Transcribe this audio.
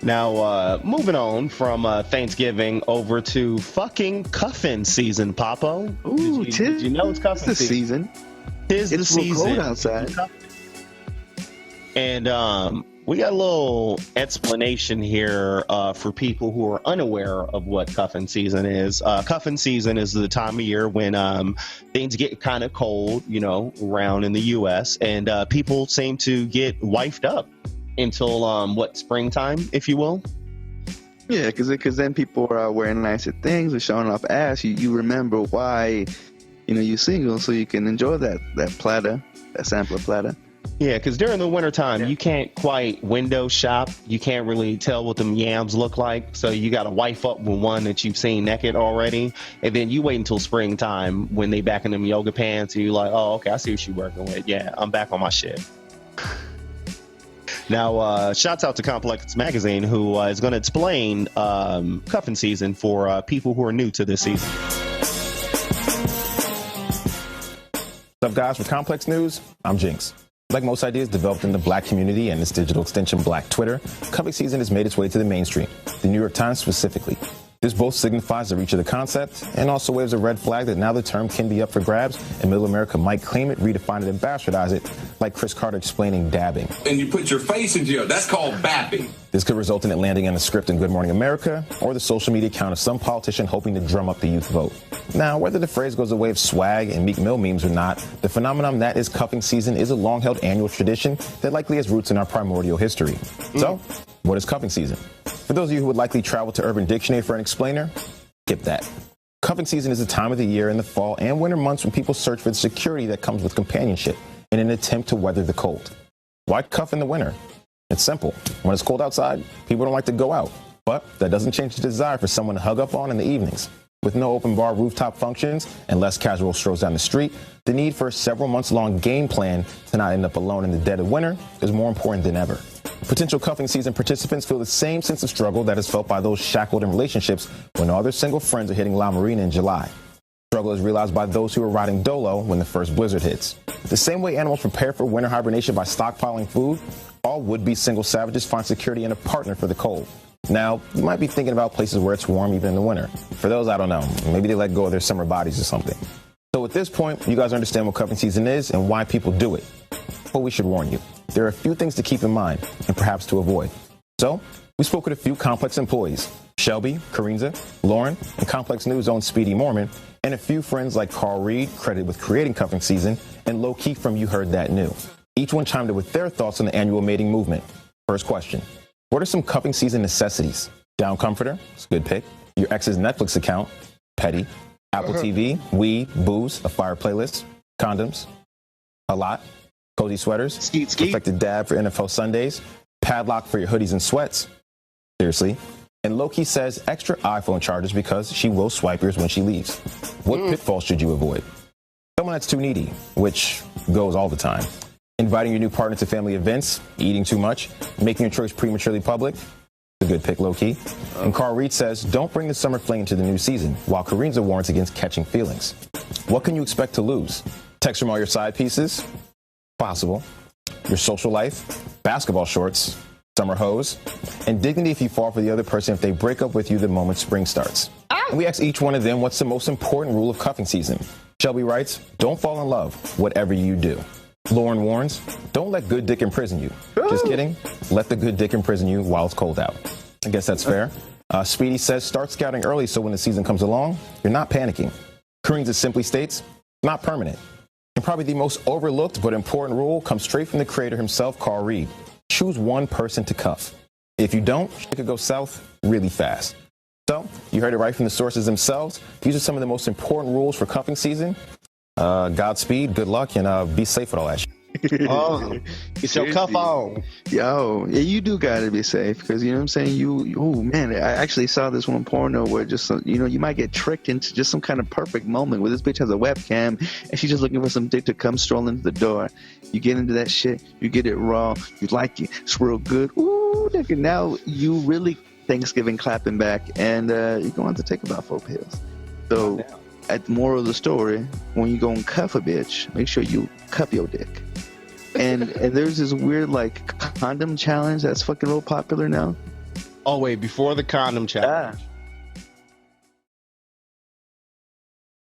Now, moving on from Thanksgiving over to fucking cuffing season, Papo. Ooh, did you know it's cuffing season? Tis the season. Cold outside. And we got a little explanation here for people who are unaware of what cuffing season is. Cuffing season is the time of year when things get kind of cold, around in the U.S. and people seem to get wifed up until springtime, if you will. Yeah, because then people are wearing nicer things or showing off ass. You remember why, you're single, so you can enjoy that platter, that sampler platter. Yeah, because during the wintertime, you can't quite window shop. You can't really tell what them yams look like. So you got to wife up with one that you've seen naked already. And then you wait until springtime when they back in them yoga pants. And you're like, oh, okay, I see what you're working with. Yeah, I'm back on my shit. Now, shouts out to Complex Magazine, who is going to explain cuffing season for people who are new to this season. What's up, guys? For Complex News, I'm Jinx. Like most ideas developed in the Black community and its digital extension, Black Twitter, cuffing season has made its way to the mainstream, the New York Times specifically. This both signifies the reach of the concept and also waves a red flag that now the term can be up for grabs and middle America might claim it, redefine it, and bastardize it, like Chris Carter explaining dabbing. And you put your face in jail. That's called bapping. This could result in it landing in a script in Good Morning America or the social media account of some politician hoping to drum up the youth vote. Now, whether the phrase goes the way of swag and Meek Mill memes or not, the phenomenon that is cuffing season is a long-held annual tradition that likely has roots in our primordial history. So, what is cuffing season? For those of you who would likely travel to Urban Dictionary for an explainer, skip that. Cuffing season is a time of the year in the fall and winter months when people search for the security that comes with companionship in an attempt to weather the cold. Why cuff in the winter? It's simple. When it's cold outside, people don't like to go out. But that doesn't change the desire for someone to hug up on in the evenings. With no open bar rooftop functions and less casual strolls down the street, the need for a several months long game plan to not end up alone in the dead of winter is more important than ever. Potential cuffing season participants feel the same sense of struggle that is felt by those shackled in relationships when all their single friends are hitting La Marina in July. Struggle is realized by those who are riding dolo when the first blizzard hits. The same way animals prepare for winter hibernation by stockpiling food, all would-be single savages find security in a partner for the cold. Now, you might be thinking about places where it's warm even in the winter. For those, I don't know, maybe they let go of their summer bodies or something. So at this point, you guys understand what cuffing season is and why people do it. But we should warn you, there are a few things to keep in mind and perhaps to avoid. So, we spoke with a few Complex employees, Shelby, Karinza, Lauren, and Complex News' own Speedy Mormon, and a few friends like Carl Reed, credited with creating cuffing season, and Low Key from You Heard That New. Each one chimed in with their thoughts on the annual mating movement. First question. What are some cuffing season necessities? Down comforter, it's a good pick. Your ex's Netflix account, petty. Apple TV, weed, booze, a fire playlist, condoms, a lot. Cozy sweaters, Skeet. perfected dab for NFL Sundays, padlock for your hoodies and sweats. Seriously. And Loki says extra iPhone chargers because she will swipe yours when she leaves. What pitfalls should you avoid? Someone that's too needy, which goes all the time. Inviting your new partner to family events, eating too much, making your choice prematurely public. A good pick, low-key. And Carl Reed says, don't bring the summer fling into the new season, while Karinza warns against catching feelings. What can you expect to lose? Text from all your side pieces? Possible. Your social life? Basketball shorts? Summer hose? And dignity if you fall for the other person if they break up with you the moment spring starts. And we ask each one of them, what's the most important rule of cuffing season? Shelby writes, don't fall in love, whatever you do. Lauren warns, don't let good dick imprison you. Just kidding. Let the good dick imprison you while it's cold out. I guess that's fair. Speedy says, start scouting early so when the season comes along, you're not panicking. Kareem simply states, not permanent. And probably the most overlooked but important rule comes straight from the creator himself, Carl Reed. Choose one person to cuff. If you don't, it could go south really fast. So, you heard it right from the sources themselves. These are some of the most important rules for cuffing season. Godspeed, good luck, and be safe with all that shit. Oh, get your cuff on. Yo, yeah, you do gotta be safe because you know what I'm saying. Oh man, I actually saw this one porno where just you might get tricked into just some kind of perfect moment where this bitch has a webcam and she's just looking for some dick to come stroll into the door. You get into that shit, you get it raw, you like it, it's real good. Ooh, nigga, now you really Thanksgiving clapping back, and you're going to have to take about 4 pills. So, at the moral of the story, when you go and cuff a bitch, make sure you cuff your dick. And there's this weird like condom challenge that's fucking real popular now. Oh wait, before the condom challenge.